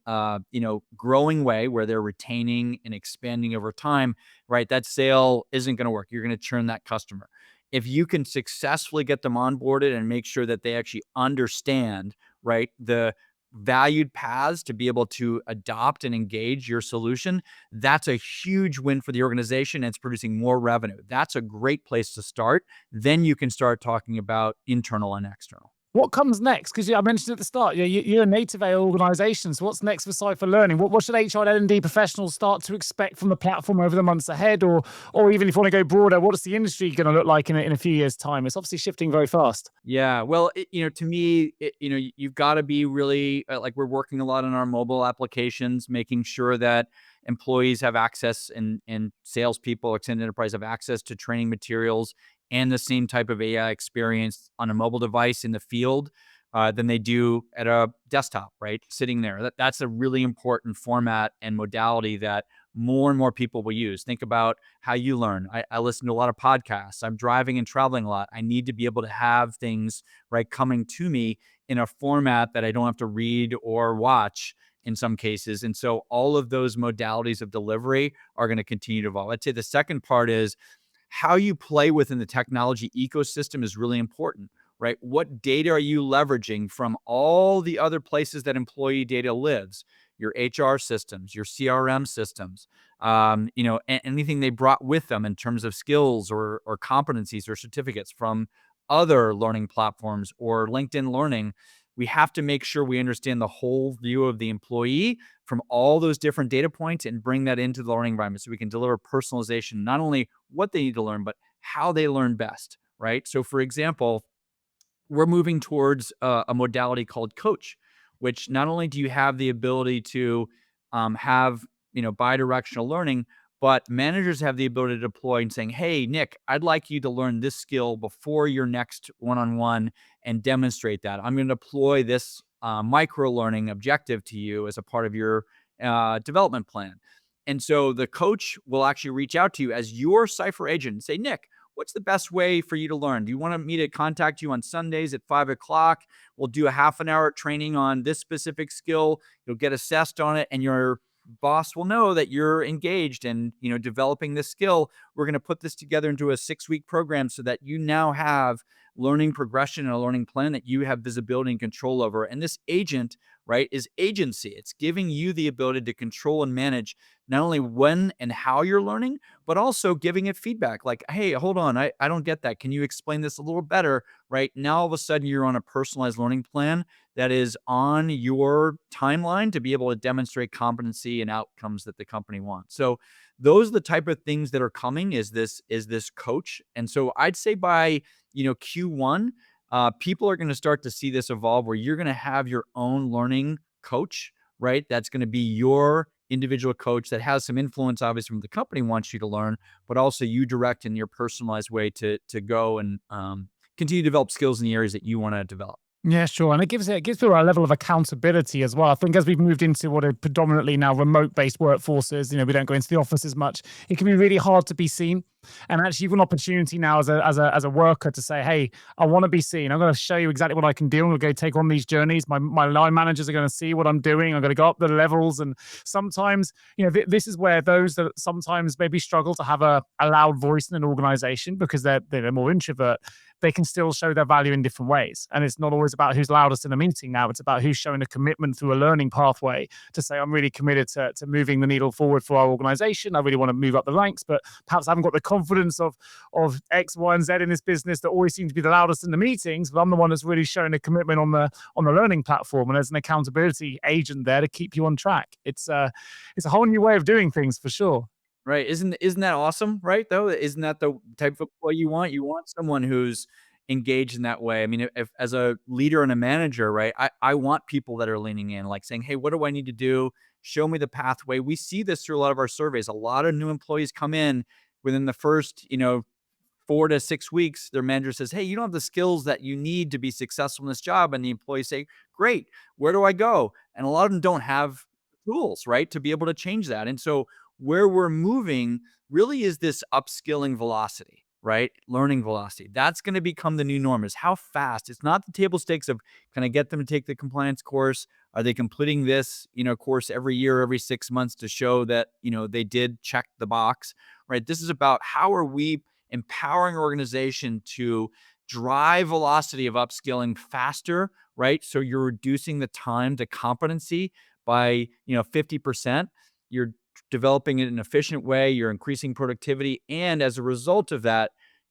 growing way where they're retaining and expanding over time, right? That sale isn't going to work. You're going to churn that customer. If you can successfully get them onboarded and make sure that they actually understand, right, the valued paths to be able to adopt and engage your solution, that's a huge win for the organization. And it's producing more revenue. That's a great place to start. Then you can start talking about internal and external. What comes next? Because I mentioned at the start, you're a native AI organization. So what's next for Cypher Learning? What should HR and L&D professionals start to expect from the platform over the months ahead? Or even if you want to go broader, what is the industry going to look like in a few years' time? It's obviously shifting very fast. Yeah, well, to me, you've got to be really like we're working a lot on our mobile applications, making sure that employees have access and salespeople, extended enterprise have access to training materials and the same type of AI experience on a mobile device in the field than they do at a desktop, right? Sitting there. That's a really important format and modality that more and more people will use. Think about how you learn. I listen to a lot of podcasts. I'm driving and traveling a lot. I need to be able to have things right coming to me in a format that I don't have to read or watch in some cases. And so all of those modalities of delivery are going to continue to evolve. I'd say the second part is how you play within the technology ecosystem is really important, right? What data are you leveraging from all the other places that employee data lives? Your HR systems, your CRM systems, anything they brought with them in terms of skills or competencies or certificates from other learning platforms or LinkedIn Learning. We have to make sure we understand the whole view of the employee from all those different data points and bring that into the learning environment so we can deliver personalization, not only what they need to learn, but how they learn best, right? So, for example, we're moving towards a modality called coach, which not only do you have the ability to have bidirectional learning, but managers have the ability to deploy and saying, "Hey, Nick, I'd like you to learn this skill before your next one-on-one and demonstrate that. I'm going to deploy this micro learning objective to you as a part of your development plan." And so the coach will actually reach out to you as your Cypher agent and say, "Nick, what's the best way for you to learn? Do you want me to contact you on Sundays at 5 o'clock? We'll do a half an hour training on this specific skill. You'll get assessed on it, and your boss will know that you're engaged and developing this skill. We're going to put this together into a 6-week program so that you now have learning progression and a learning plan that you have visibility and control over." And this agent, right, is agency. It's giving you the ability to control and manage not only when and how you're learning, but also giving it feedback like, "Hey, hold on, I don't get that. Can you explain this a little better?" Right now, all of a sudden, you're on a personalized learning plan that is on your timeline to be able to demonstrate competency and outcomes that the company wants. So those are the type of things that are coming is this coach. And so I'd say by Q1, people are going to start to see this evolve where you're going to have your own learning coach, right? That's going to be your individual coach that has some influence, obviously, from the company wants you to learn, but also you direct in your personalized way to go and continue to develop skills in the areas that you want to develop. Yeah, sure. And it gives people a level of accountability as well. I think as we've moved into what are predominantly now remote-based workforces, we don't go into the office as much. It can be really hard to be seen. And actually, you've got an opportunity now as a worker to say, "Hey, I want to be seen. I'm going to show you exactly what I can do. I'm going to go take on these journeys. My line managers are going to see what I'm doing. I'm going to go up the levels." And sometimes, this is where those that sometimes maybe struggle to have a loud voice in an organization because they're more introvert, they can still show their value in different ways. And it's not always about who's loudest in a meeting now. It's about who's showing a commitment through a learning pathway to say, "I'm really committed to moving the needle forward for our organization. I really want to move up the ranks, but perhaps I haven't got the confidence of X, Y, and Z in this business that always seem to be the loudest in the meetings, but I'm the one that's really showing a commitment on the learning platform." And there's an accountability agent there to keep you on track. It's a whole new way of doing things for sure. Right. Isn't that awesome, right, though? Isn't that the type of employee you want? You want someone who's engaged in that way. I mean, if as a leader and a manager, right, I want people that are leaning in, like saying, "Hey, what do I need to do? Show me the pathway." We see this through a lot of our surveys. A lot of new employees come in within the first, 4 to 6 weeks, their manager says, "Hey, you don't have the skills that you need to be successful in this job." And the employees say, "Great, where do I go?" And a lot of them don't have tools, right, to be able to change that. And so where we're moving really is this upskilling velocity, right? Learning velocity. That's going to become the new norm is how fast. It's not the table stakes of can I get them to take the compliance course? Are they completing this, course every year, every 6 months to show that, they did check the box, right? This is about how are we empowering organization to drive velocity of upskilling faster, right? So you're reducing the time to competency by, 50%. You're developing it in an efficient way, you're increasing productivity, and as a result of that,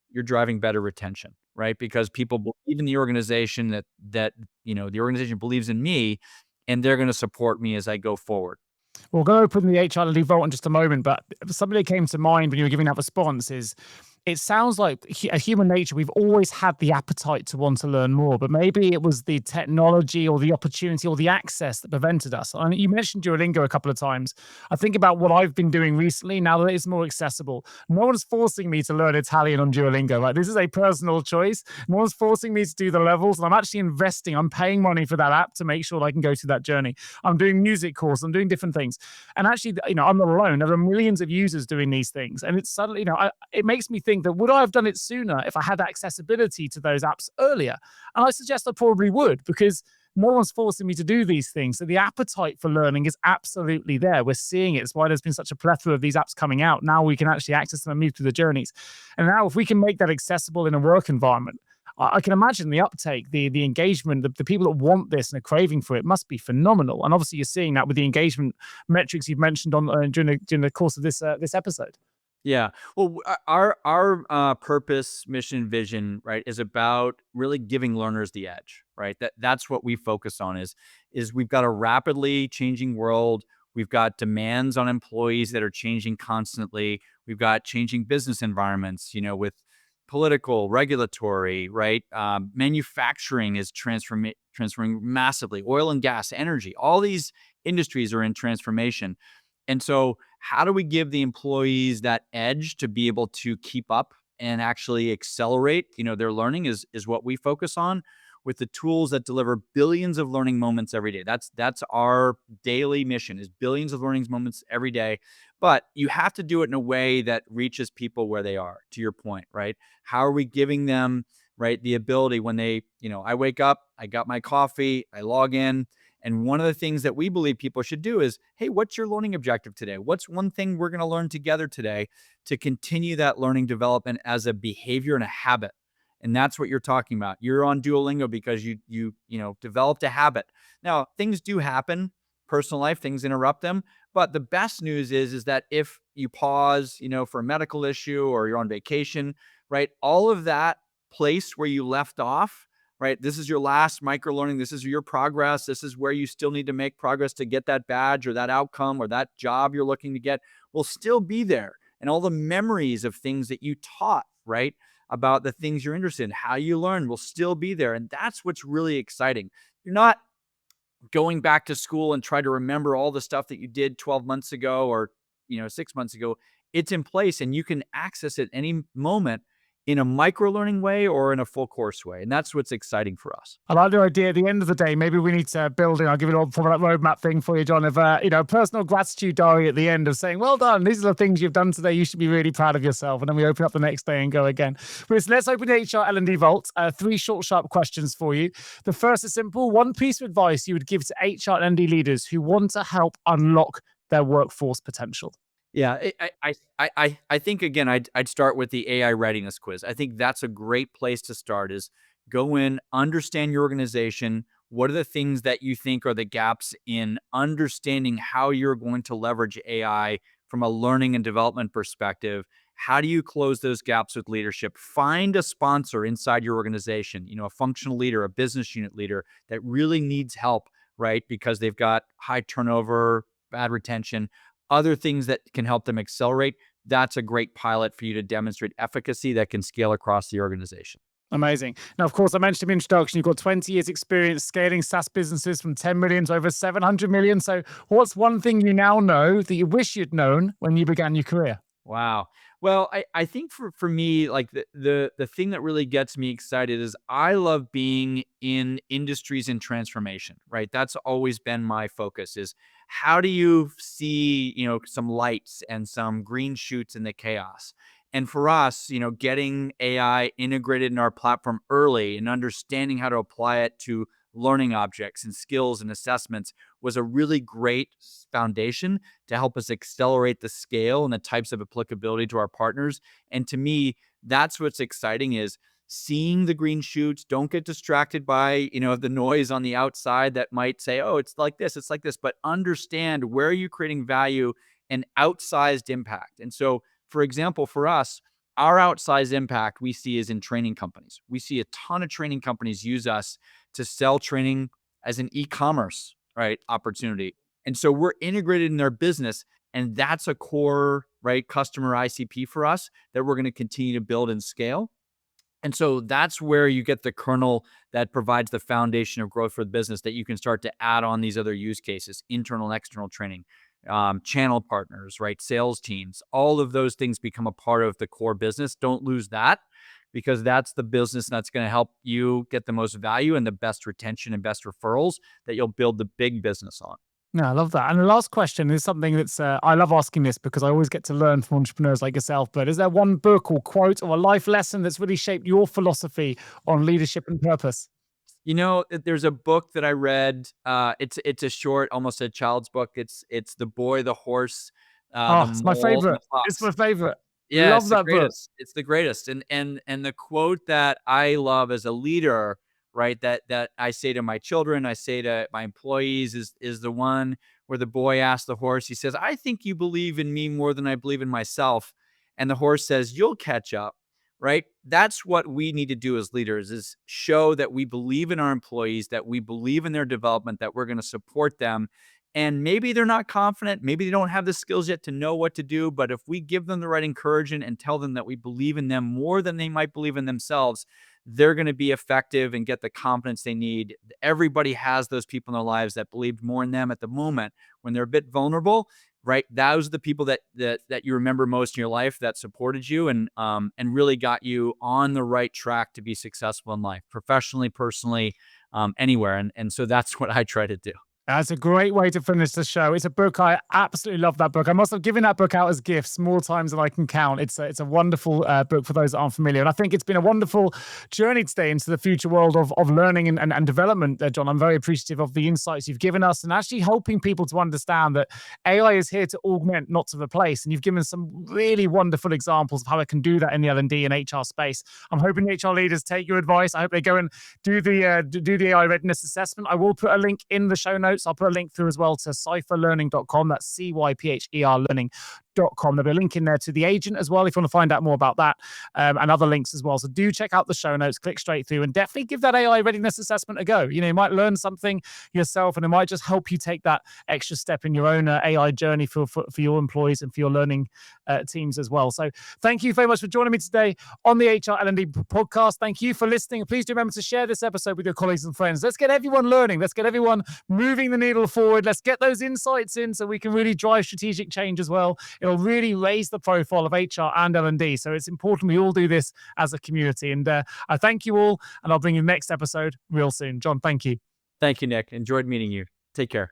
you're driving better retention, right? Because people believe in the organization, the organization believes in me, and they're going to support me as I go forward. We'll go open the HR vault in just a moment, but something that came to mind when you were giving that response is it sounds like a human nature, we've always had the appetite to want to learn more, but maybe it was the technology or the opportunity or the access that prevented us. And you mentioned Duolingo a couple of times. I think about what I've been doing recently now that it's more accessible. No one's forcing me to learn Italian on Duolingo, right? This is a personal choice. No one's forcing me to do the levels, and I'm actually investing. I'm paying money for that app to make sure that I can go through that journey. I'm doing music courses. I'm doing different things. And actually, I'm not alone. There are millions of users doing these things. And it's suddenly, it makes me think that would I have done it sooner if I had accessibility to those apps earlier? And I suggest I probably would, because no one's forcing me to do these things. So the appetite for learning is absolutely there. We're seeing it. It's why there's been such a plethora of these apps coming out. Now we can actually access them and move through the journeys. And now if we can make that accessible in a work environment, I can imagine the uptake, the engagement, the people that want this and are craving for it must be phenomenal. And obviously, you're seeing that with the engagement metrics you've mentioned on during the course of this episode. Yeah. Well, our purpose, mission, vision, right, is about really giving learners the edge, right? That's what we focus on is we've got a rapidly changing world. We've got demands on employees that are changing constantly. We've got changing business environments, with political, regulatory, right? Manufacturing is transforming massively. Oil and gas, energy, all these industries are in transformation. And so, how do we give the employees that edge to be able to keep up and actually accelerate, their learning is what we focus on with the tools that deliver billions of learning moments every day. That's our daily mission is billions of learning moments every day. But you have to do it in a way that reaches people where they are, to your point, right? How are we giving them, right, the ability when they, I wake up, I got my coffee, I log in, and one of the things that we believe people should do is, hey, what's your learning objective today? What's one thing we're going to learn together today to continue that learning development as a behavior and a habit? And that's what you're talking about. You're on Duolingo because you developed a habit. Now, things do happen, personal life, things interrupt them. But the best news is that if you pause, for a medical issue or you're on vacation, right, all of that place where you left off, right? This is your last micro learning. This is your progress. This is where you still need to make progress to get that badge or that outcome or that job you're looking to get will still be there. And all the memories of things that you taught, right? About the things you're interested in, how you learn will still be there. And that's what's really exciting. You're not going back to school and try to remember all the stuff that you did 12 months ago or 6 months ago. It's in place and you can access it any moment in a micro learning way or in a full course way. And that's what's exciting for us. I like the idea at the end of the day, maybe we need to build in, I'll give it all for that roadmap thing for you, John, of, personal gratitude diary at the end of saying, well done, these are the things you've done today. You should be really proud of yourself. And then we open up the next day and go again. But let's open the HR L&D vault. 3 short, sharp questions for you. The first is simple. One piece of advice you would give to HR L&D leaders who want to help unlock their workforce potential. Yeah, I think again, I'd start with the AI readiness quiz. I think that's a great place to start. Is go in, understand your organization. What are the things that you think are the gaps in understanding how you're going to leverage AI from a learning and development perspective? How do you close those gaps with leadership? Find a sponsor inside your organization, a functional leader, a business unit leader that really needs help, right? Because they've got high turnover, bad retention, other things that can help them accelerate. That's a great pilot for you to demonstrate efficacy that can scale across the organization. Amazing. Now, of course, I mentioned in the introduction, you've got 20 years experience scaling SaaS businesses from 10 million to over 700 million. So what's one thing you now know that you wish you'd known when you began your career? Wow. Well, I think for me, like the thing that really gets me excited is I love being in industries in transformation, right? That's always been my focus is how do you see, some lights and some green shoots in the chaos? And for us, getting AI integrated in our platform early and understanding how to apply it to learning objects and skills and assessments was a really great foundation to help us accelerate the scale and the types of applicability to our partners. And to me, that's what's exciting is seeing the green shoots. Don't get distracted by, the noise on the outside that might say, oh, it's like this, but understand where you're creating value and outsized impact. And so, for example, for us, our outsized impact we see is in training companies. We see a ton of training companies use us to sell training as an e-commerce, right, opportunity. And so we're integrated in their business, and that's a core, right, customer ICP for us that we're going to continue to build and scale. And so that's where you get the kernel that provides the foundation of growth for the business, that you can start to add on these other use cases, internal and external training, channel partners, right? Sales teams, all of those things become a part of the core business. Don't lose that, because that's the business that's going to help you get the most value and the best retention and best referrals that you'll build the big business on. No, I love that. And the last question is something that's, I love asking this because I always get to learn from entrepreneurs like yourself. But is there one book or quote or a life lesson that's really shaped your philosophy on leadership and purpose? There's a book that I read. It's a short, almost a child's book. It's The Boy, the Horse, the Oh, it's my Mole, and the favorite. It's my Fox. favorite. Yeah, Love it's the that book. greatest. It's the greatest. And the quote that I love as a leader, right, that I say to my children, I say to my employees, is the one where the boy asks the horse, he says, "I think you believe in me more than I believe in myself." And the horse says, "You'll catch up." Right? That's what we need to do as leaders, is show that we believe in our employees, that we believe in their development, that we're going to support them. And maybe they're not confident, maybe they don't have the skills yet to know what to do, but if we give them the right encouragement and tell them that we believe in them more than they might believe in themselves, they're going to be effective and get the confidence they need. Everybody has those people in their lives that believed more in them at the moment when they're a bit vulnerable, right? Those are the people that you remember most in your life, that supported you and really got you on the right track to be successful in life, professionally, personally, anywhere. And so that's what I try to do. That's a great way to finish the show. It's a book. I absolutely love that book. I must have given that book out as gifts more times than I can count. It's a wonderful book for those that aren't familiar. And I think it's been a wonderful journey today into the future world of learning and development, John. I'm very appreciative of the insights you've given us and actually helping people to understand that AI is here to augment, not to replace. And you've given some really wonderful examples of how it can do that in the L&D and HR space. I'm hoping HR leaders take your advice. I hope they go and do the AI readiness assessment. I will put a link in the show notes. I'll put a link through as well to cypherlearning.com. That's CYPHER learning.com. There'll be a link in there to the agent as well if you want to find out more about that, and other links as well. So do check out the show notes, click straight through, and definitely give that AI readiness assessment a go. You might learn something yourself, and it might just help you take that extra step in your own AI journey for your employees and for your learning teams as well. So thank you very much for joining me today on the HR L&D podcast. Thank you for listening. Please do remember to share this episode with your colleagues and friends. Let's get everyone learning. Let's get everyone moving the needle forward. Let's get those insights in so we can really drive strategic change as well. It'll really raise the profile of HR and L&D. So it's important we all do this as a community. And I thank you all, and I'll bring you the next episode real soon. John, thank you. Thank you, Nick. Enjoyed meeting you. Take care.